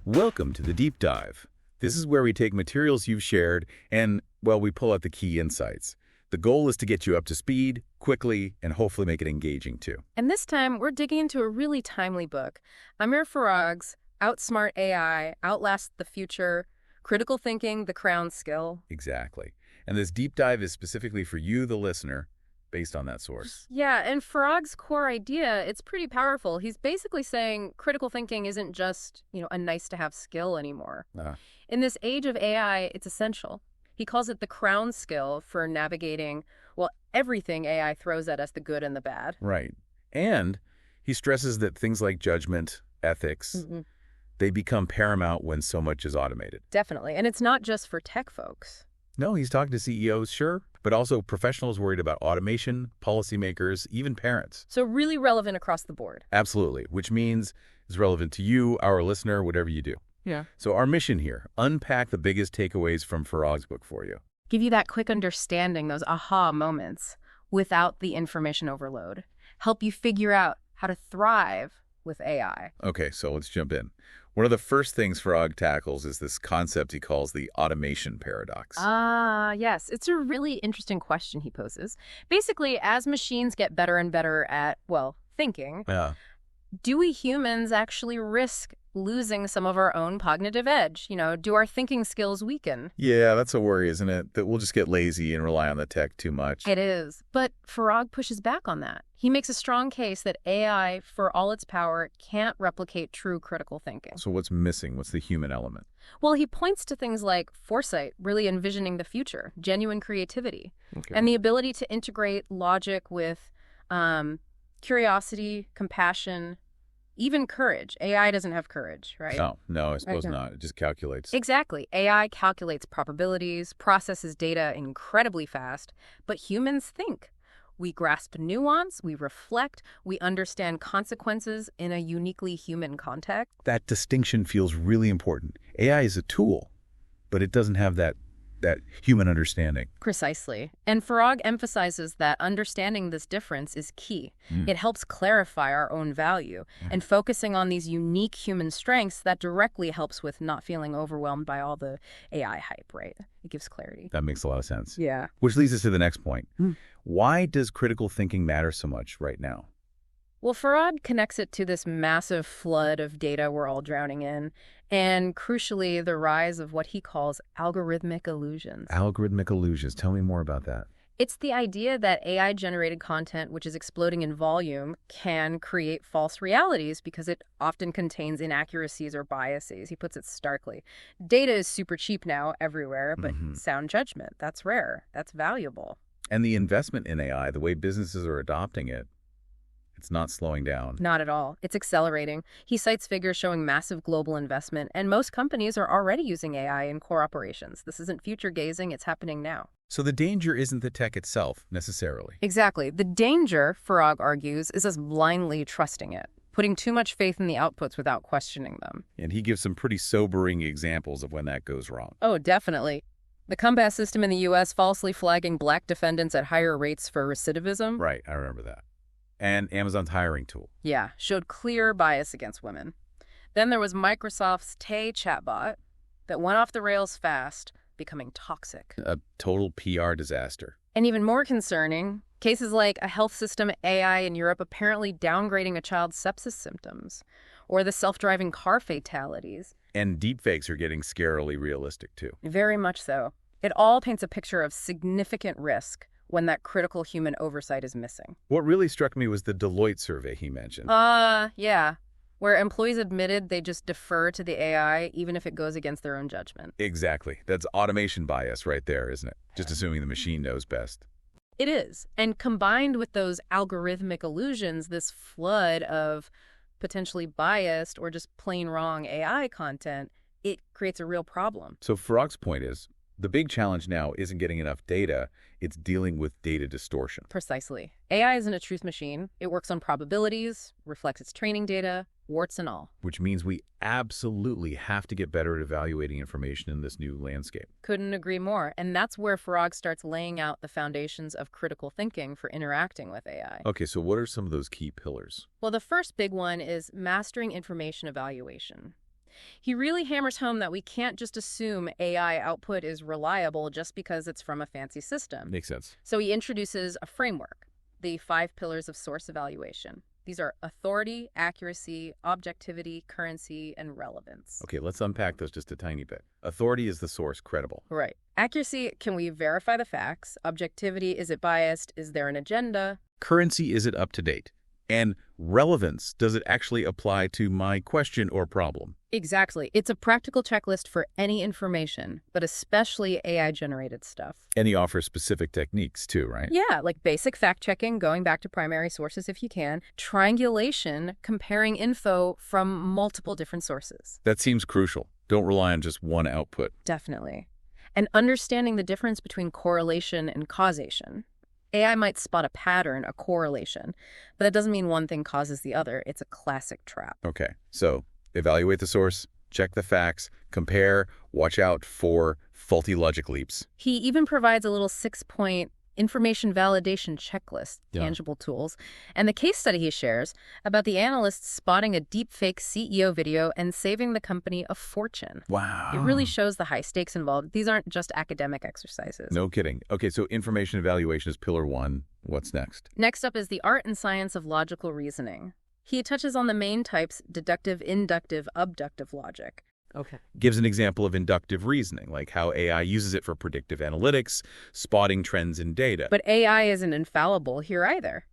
Welcome to the Deep Dive. This is where we take materials you've shared and, well, we pull out the key insights. The goal is to get you up to speed, quickly, and hopefully make it engaging too. And this time, we're digging into a really timely book. Amr Farag's Outsmart AI, Outlast the Future, Critical Thinking, the Crown Skill. Exactly. And this deep dive is specifically for you, the listener, based on that source. Yeah, and Farag's core idea, it's pretty powerful. He's basically saying critical thinking isn't just, a nice-to-have skill anymore. In this age of AI, it's essential. He calls it the crown skill for navigating, everything AI throws at us, the good and the bad. Right. And he stresses that things like judgment, ethics, they become paramount when so much is automated. Definitely. And it's not just for tech folks. No, he's talking to CEOs, sure, but also professionals worried about automation, policymakers, even parents. So really relevant across the board. Absolutely, which means it's relevant to you, our listener, whatever you do. Yeah. So our mission here, unpack the biggest takeaways from Farag's book for you. Give you that quick understanding, those aha moments, without the information overload. Help you figure out how to thrive with AI. Okay, so let's jump in. One of the first things Farag tackles is this concept he calls the automation paradox. Yes. It's a really interesting question he poses. Basically, as machines get better and better at, thinking, do we humans actually risk losing some of our own cognitive edge? Do our thinking skills weaken? Yeah, that's a worry, isn't it? That we'll just get lazy and rely on the tech too much. It is. But Farag pushes back on that. He makes a strong case that AI, for all its power, can't replicate true critical thinking. So what's missing? What's the human element? Well, he points to things like foresight, really envisioning the future, genuine creativity, and the ability to integrate logic with curiosity, compassion, even courage. AI doesn't have courage, right? No, I suppose not. It just calculates. Exactly. AI calculates probabilities, processes data incredibly fast, but humans think. We grasp nuance, we reflect, we understand consequences in a uniquely human context. That distinction feels really important. AI is a tool, but it doesn't have that human understanding. Precisely. And Farag emphasizes that understanding this difference is key. It helps clarify our own value. And focusing on these unique human strengths, that directly helps with not feeling overwhelmed by all the AI hype, right? It gives clarity. That makes a lot of sense. Yeah. Which leads us to the next point. Why does critical thinking matter so much right now? Well, Farag connects it to this massive flood of data we're all drowning in, and crucially, the rise of what he calls algorithmic illusions. Algorithmic illusions. Tell me more about that. It's the idea that AI-generated content, which is exploding in volume, can create false realities because it often contains inaccuracies or biases. He puts it starkly. Data is super cheap now everywhere, but sound judgment, that's rare. That's valuable. And the investment in AI, the way businesses are adopting it, it's not slowing down. Not at all. It's accelerating. He cites figures showing massive global investment, and most companies are already using AI in core operations. This isn't future gazing, it's happening now. So the danger isn't the tech itself, necessarily. Exactly. The danger, Farag argues, is us blindly trusting it, putting too much faith in the outputs without questioning them. And he gives some pretty sobering examples of when that goes wrong. Oh, definitely. The combat system in the U.S. falsely flagging black defendants at higher rates for recidivism. Right, I remember that. And Amazon's hiring tool. Yeah, showed clear bias against women. Then there was Microsoft's Tay chatbot that went off the rails fast, becoming toxic. A total PR disaster. And even more concerning, cases like a health system AI in Europe apparently downgrading a child's sepsis symptoms, or the self-driving car fatalities. And deepfakes are getting scarily realistic, too. Very much so. It all paints a picture of significant risk when that critical human oversight is missing. What really struck me was the Deloitte survey he mentioned. Yeah. Where employees admitted they just defer to the AI even if it goes against their own judgment. Exactly. That's automation bias right there, isn't it? Just assuming the machine knows best. It is. And combined with those algorithmic illusions, this flood of potentially biased or just plain wrong AI content, it creates a real problem. So Farag's point is, the big challenge now isn't getting enough data, it's dealing with data distortion. Precisely. AI isn't a truth machine. It works on probabilities, reflects its training data, warts and all. Which means we absolutely have to get better at evaluating information in this new landscape. Couldn't agree more. And that's where Farag starts laying out the foundations of critical thinking for interacting with AI. Okay, so what are some of those key pillars? Well, the first big one is mastering information evaluation. He really hammers home that we can't just assume AI output is reliable just because it's from a fancy system. Makes sense. So he introduces a framework, the 5 pillars of source evaluation. These are authority, accuracy, objectivity, currency, and relevance. Okay, let's unpack those just a tiny bit. Authority is the source, credible. Right. Accuracy, can we verify the facts? Objectivity, is it biased? Is there an agenda? Currency, is it up to date? And relevance, does it actually apply to my question or problem? Exactly. It's a practical checklist for any information, but especially AI-generated stuff. And he offers specific techniques too, right? Yeah, like basic fact-checking, going back to primary sources if you can, triangulation, comparing info from multiple different sources. That seems crucial. Don't rely on just one output. Definitely. And understanding the difference between correlation and causation. AI might spot a pattern, a correlation, but that doesn't mean one thing causes the other. It's a classic trap. Okay, so evaluate the source, check the facts, compare, watch out for faulty logic leaps. He even provides a little 6-point information validation checklist, tangible tools, and the case study he shares about the analysts spotting a deepfake CEO video and saving the company a fortune. Wow. It really shows the high stakes involved. These aren't just academic exercises. No kidding. Okay, so information evaluation is pillar 1. What's next? Next up is the art and science of logical reasoning. He touches on the main types: deductive, inductive, abductive logic. Okay. Gives an example of inductive reasoning, like how AI uses it for predictive analytics, spotting trends in data. But AI isn't infallible here either.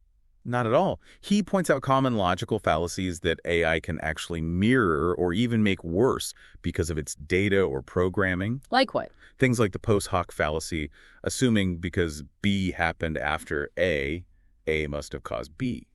Not at all. He points out common logical fallacies that AI can actually mirror or even make worse because of its data or programming. Like what? Things like the post hoc fallacy, assuming because B happened after A must have caused B.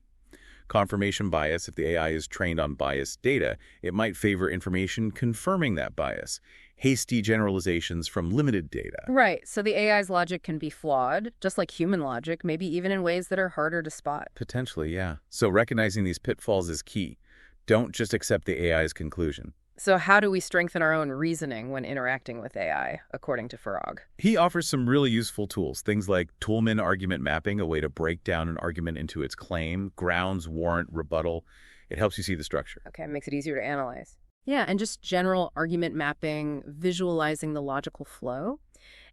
Confirmation bias: if the AI is trained on biased data, it might favor information confirming that bias. Hasty generalizations from limited data. Right, so the AI's logic can be flawed, just like human logic, maybe even in ways that are harder to spot. Potentially, yeah. So recognizing these pitfalls is key. Don't just accept the AI's conclusion. So how do we strengthen our own reasoning when interacting with AI, according to Farag? He offers some really useful tools, things like Toolman argument mapping, a way to break down an argument into its claim, grounds, warrant, rebuttal. It helps you see the structure. Okay, it makes it easier to analyze. Yeah, and just general argument mapping, visualizing the logical flow,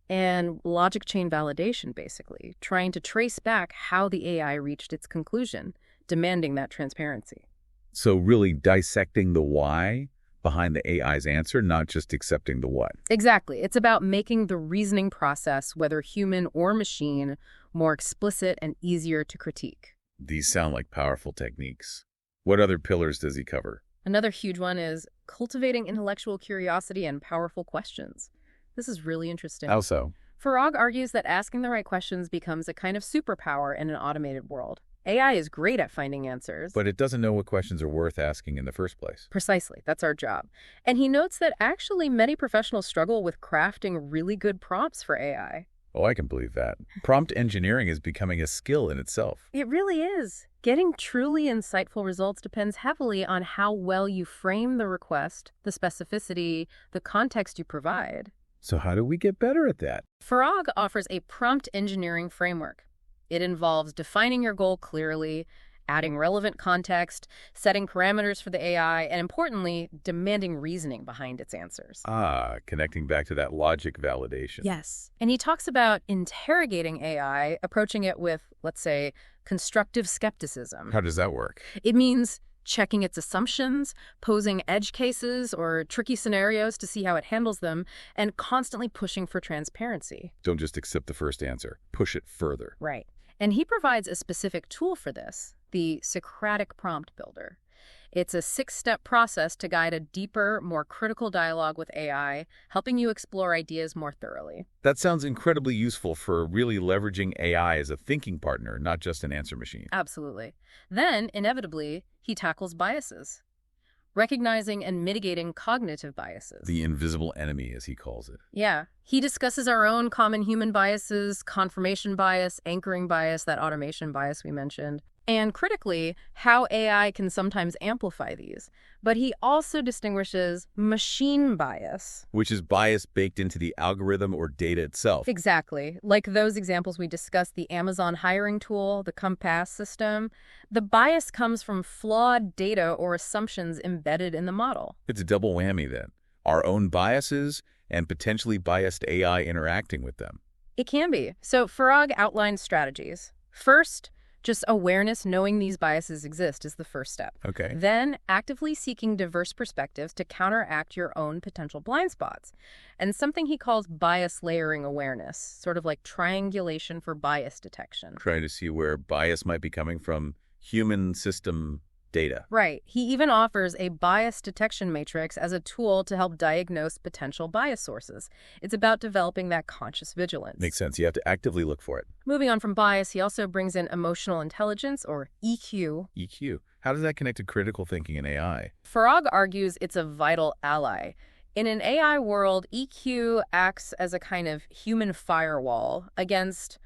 and logic chain validation, basically, trying to trace back how the AI reached its conclusion, demanding that transparency. So really dissecting the why behind the AI's answer, not just accepting the what. Exactly. It's about making the reasoning process, whether human or machine, more explicit and easier to critique. These sound like powerful techniques. What other pillars does he cover? Another huge one is cultivating intellectual curiosity and powerful questions. This is really interesting. How so? Farag argues that asking the right questions becomes a kind of superpower in an automated world. AI is great at finding answers. But it doesn't know what questions are worth asking in the first place. Precisely. That's our job. And he notes that actually many professionals struggle with crafting really good prompts for AI. Oh, I can believe that. Prompt engineering is becoming a skill in itself. It really is. Getting truly insightful results depends heavily on how well you frame the request, the specificity, the context you provide. So how do we get better at that? Farag offers a prompt engineering framework. It involves defining your goal clearly, adding relevant context, setting parameters for the AI, and importantly, demanding reasoning behind its answers. Connecting back to that logic validation. Yes. And he talks about interrogating AI, approaching it with, let's say, constructive skepticism. How does that work? It means checking its assumptions, posing edge cases or tricky scenarios to see how it handles them, and constantly pushing for transparency. Don't just accept the first answer. Push it further. Right. And he provides a specific tool for this, the Socratic Prompt Builder. It's a 6-step process to guide a deeper, more critical dialogue with AI, helping you explore ideas more thoroughly. That sounds incredibly useful for really leveraging AI as a thinking partner, not just an answer machine. Absolutely. Then, inevitably, he tackles biases, recognizing and mitigating cognitive biases. The invisible enemy, as he calls it. Yeah. He discusses our own common human biases, confirmation bias, anchoring bias, that automation bias we mentioned. and critically, how AI can sometimes amplify these. But he also distinguishes machine bias. Which is bias baked into the algorithm or data itself. Exactly. Like those examples we discussed, the Amazon hiring tool, the Compass system. The bias comes from flawed data or assumptions embedded in the model. It's a double whammy then. Our own biases and potentially biased AI interacting with them. It can be. So Farag outlines strategies. First, just awareness, knowing these biases exist is the first step. Okay. Then, actively seeking diverse perspectives to counteract your own potential blind spots. And something he calls bias layering awareness, sort of like triangulation for bias detection. Trying to see where bias might be coming from human system data. Right. He even offers a bias detection matrix as a tool to help diagnose potential bias sources. It's about developing that conscious vigilance. Makes sense. You have to actively look for it. Moving on from bias, he also brings in emotional intelligence, or EQ. EQ. How does that connect to critical thinking in AI? Farag argues it's a vital ally. In an AI world, EQ acts as a kind of human firewall against,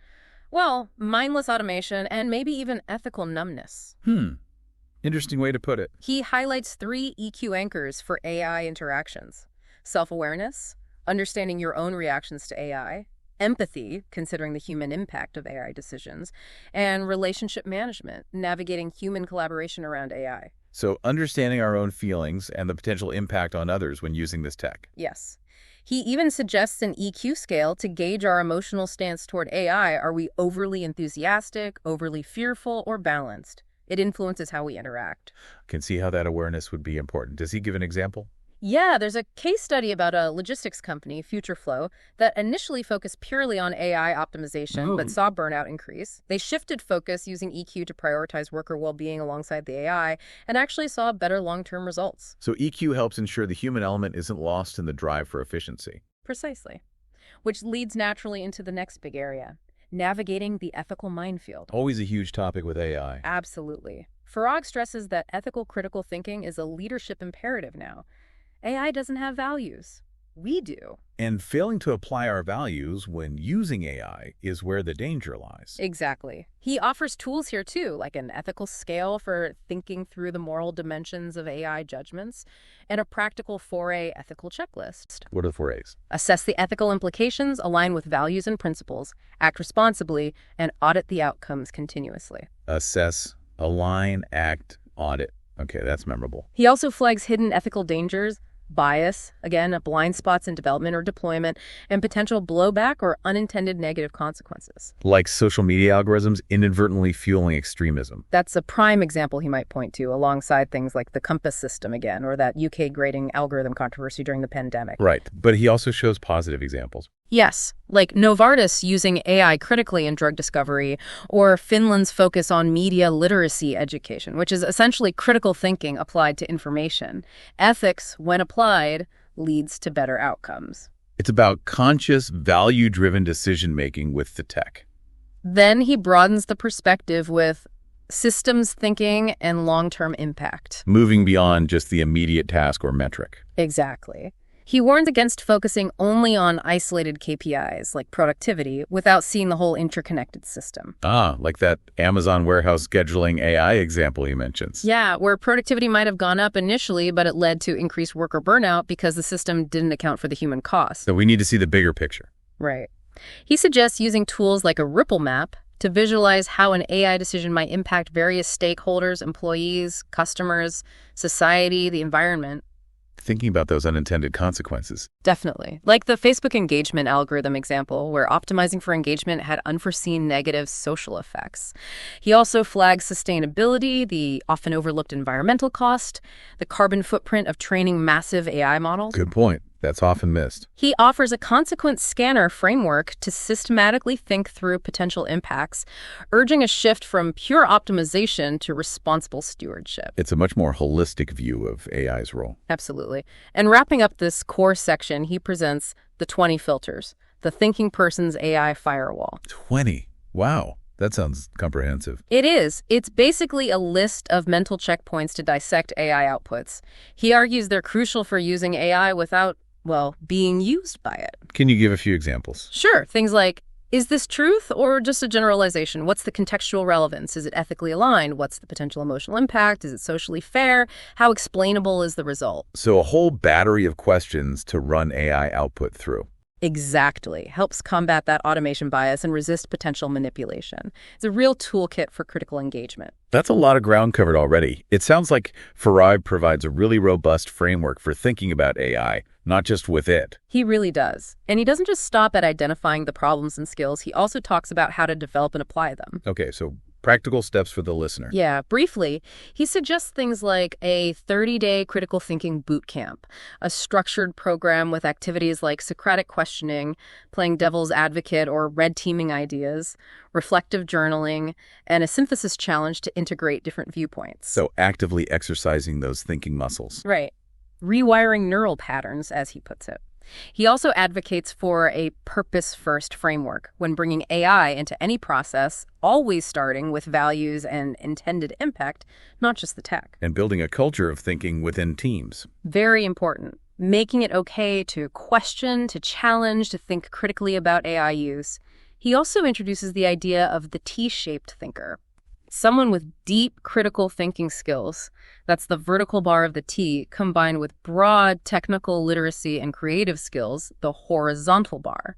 well, mindless automation and maybe even ethical numbness. Interesting way to put it. He highlights 3 EQ anchors for AI interactions: self-awareness, understanding your own reactions to AI, empathy, considering the human impact of AI decisions, and relationship management, navigating human collaboration around AI. So understanding our own feelings and the potential impact on others when using this tech. Yes. He even suggests an EQ scale to gauge our emotional stance toward AI. Are we overly enthusiastic, overly fearful, or balanced? It influences how we interact. Can see how that awareness would be important. Does he give an example? Yeah, there's a case study about a logistics company, FutureFlow, that initially focused purely on AI optimization, but saw burnout increase. They shifted focus using EQ to prioritize worker well-being alongside the AI, and actually saw better long-term results. So EQ helps ensure the human element isn't lost in the drive for efficiency. Precisely. Which leads naturally into the next big area: navigating the ethical minefield. Always a huge topic with AI. Absolutely. Farag stresses that ethical critical thinking is a leadership imperative now. AI doesn't have values. We do. And failing to apply our values when using AI is where the danger lies. Exactly. He offers tools here too, like an ethical scale for thinking through the moral dimensions of AI judgments, and a practical 4A ethical checklist. What are the 4As? Assess the ethical implications, align with values and principles, act responsibly, and audit the outcomes continuously. Assess, align, act, audit. Okay, that's memorable. He also flags hidden ethical dangers: bias, again, blind spots in development or deployment, and potential blowback or unintended negative consequences. Like social media algorithms inadvertently fueling extremism. That's a prime example he might point to, alongside things like the Compass system again, or that UK grading algorithm controversy during the pandemic. Right, but he also shows positive examples. Yes, like Novartis using AI critically in drug discovery, or Finland's focus on media literacy education, which is essentially critical thinking applied to information. Ethics, when applied, leads to better outcomes. It's about conscious, value-driven decision-making with the tech. Then he broadens the perspective with systems thinking and long-term impact. Moving beyond just the immediate task or metric. Exactly. He warns against focusing only on isolated KPIs like productivity without seeing the whole interconnected system. Like that Amazon warehouse scheduling AI example he mentions. Yeah, where productivity might have gone up initially, but it led to increased worker burnout because the system didn't account for the human cost. So we need to see the bigger picture. Right. He suggests using tools like a ripple map to visualize how an AI decision might impact various stakeholders, employees, customers, society, the environment. Thinking about those unintended consequences. Definitely. Like the Facebook engagement algorithm example, where optimizing for engagement had unforeseen negative social effects. He also flags sustainability, the often overlooked environmental cost, the carbon footprint of training massive AI models. Good point. That's often missed. He offers a consequence scanner framework to systematically think through potential impacts, urging a shift from pure optimization to responsible stewardship. It's a much more holistic view of AI's role. Absolutely. And wrapping up this core section, he presents the 20 filters, the thinking person's AI firewall. 20. Wow. That sounds comprehensive. It is. It's basically a list of mental checkpoints to dissect AI outputs. He argues they're crucial for using AI without, well, being used by it. Can you give a few examples? Sure. Things like Is this truth or just a generalization? What's the contextual relevance? Is it ethically aligned? What's the potential emotional impact? Is it socially fair? How explainable is the result? So a whole battery of questions to run AI output through. Exactly. Helps combat that automation bias and resist potential manipulation. It's a real toolkit for critical engagement. That's a lot of ground covered already. It sounds like Farag provides a really robust framework for thinking about AI, not just with it. He really does. And he doesn't just stop at identifying the problems and skills. He also talks about how to develop and apply them. Okay, so practical steps for the listener. Yeah, briefly, he suggests things like a 30-day critical thinking boot camp, a structured program with activities like Socratic questioning, playing devil's advocate or red teaming ideas, reflective journaling, and a synthesis challenge to integrate different viewpoints. So actively exercising those thinking muscles. Right. Rewiring neural patterns, as he puts it. He also advocates for a purpose-first framework when bringing AI into any process, always starting with values and intended impact, not just the tech. And building a culture of thinking within teams. Very important. Making it okay to question, to challenge, to think critically about AI use. He also introduces the idea of the T-shaped thinker. Someone with deep critical thinking skills, that's the vertical bar of the T, combined with broad technical literacy and creative skills, the horizontal bar.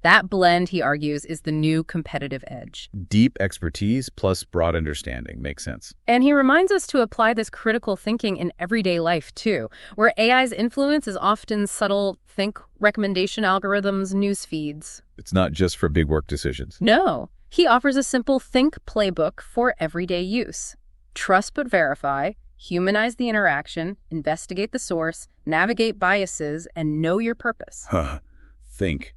That blend, he argues, is the new competitive edge. Deep expertise plus broad understanding. Makes sense. And he reminds us to apply this critical thinking in everyday life, too, where AI's influence is often subtle, think recommendation algorithms, news feeds. It's not just for big work decisions. No. He offers a simple think playbook for everyday use. Trust but verify, humanize the interaction, investigate the source, navigate biases, and know your purpose. Think.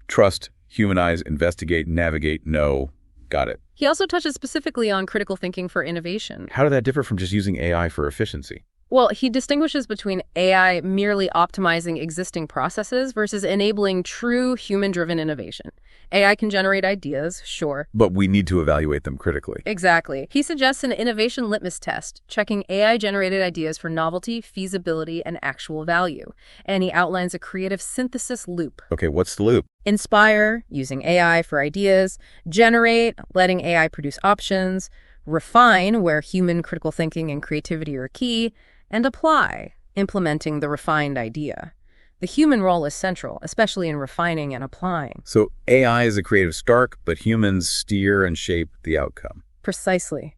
Trust, humanize, investigate, navigate, know. Got it. He also touches specifically on critical thinking for innovation. How did that differ from just using AI for efficiency? Well, he distinguishes between AI merely optimizing existing processes versus enabling true human-driven innovation. AI can generate ideas, sure. But we need to evaluate them critically. Exactly. He suggests an innovation litmus test, checking AI-generated ideas for novelty, feasibility, and actual value. And he outlines a creative synthesis loop. Okay, what's the loop? Inspire, using AI for ideas. Generate, letting AI produce options. Refine, where human critical thinking and creativity are key. And apply, implementing the refined idea. The human role is central, especially in refining and applying. So AI is a creative spark, but humans steer and shape the outcome. Precisely.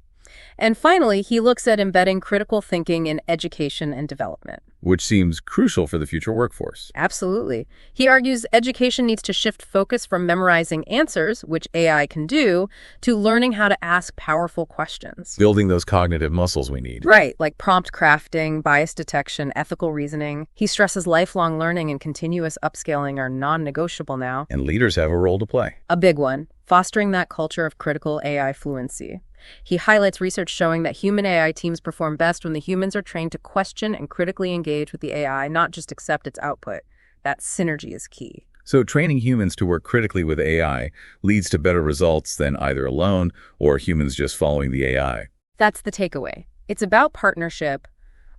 And finally, he looks at embedding critical thinking in education and development. Which seems crucial for the future workforce. Absolutely. He argues education needs to shift focus from memorizing answers, which AI can do, to learning how to ask powerful questions. Building those cognitive muscles we need. Right, like prompt crafting, bias detection, ethical reasoning. He stresses lifelong learning and continuous upscaling are non-negotiable now. And leaders have a role to play. A big one, fostering that culture of critical AI fluency. He highlights research showing that human AI teams perform best when the humans are trained to question and critically engage with the AI, not just accept its output. That synergy is key. So training humans to work critically with AI leads to better results than either alone or humans just following the AI. That's the takeaway. It's about partnership,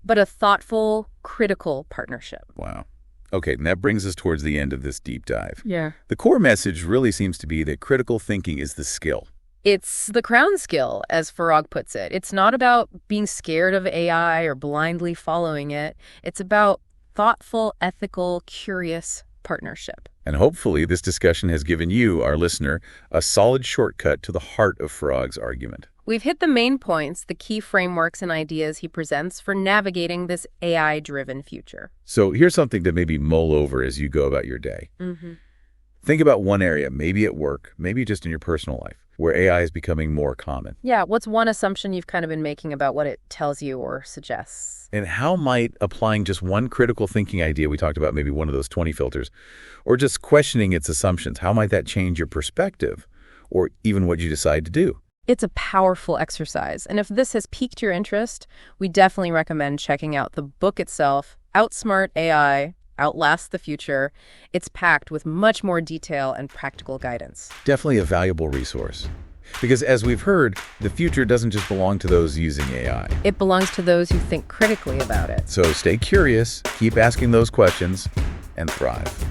but a thoughtful, critical partnership. Wow. Okay, and that brings us towards the end of this deep dive. Yeah. The core message really seems to be that critical thinking is the skill. It's the crown skill, as Farag puts it. It's not about being scared of AI or blindly following it. It's about thoughtful, ethical, curious partnership. And hopefully this discussion has given you, our listener, a solid shortcut to the heart of Farag's argument. We've hit the main points, the key frameworks and ideas he presents for navigating this AI-driven future. So here's something to maybe mull over as you go about your day. Think about one area, maybe at work, maybe just in your personal life, where AI is becoming more common. Yeah, what's one assumption you've kind of been making about what it tells you or suggests? And how might applying just one critical thinking idea, we talked about maybe one of those 20 filters, or just questioning its assumptions, how might that change your perspective or even what you decide to do? It's a powerful exercise. And if this has piqued your interest, we definitely recommend checking out the book itself, Outsmart AI, Outlast the Future. It's packed with much more detail and practical guidance. Definitely a valuable resource. Because as we've heard, the future doesn't just belong to those using AI. It belongs to those who think critically about it. So stay curious, keep asking those questions, and thrive.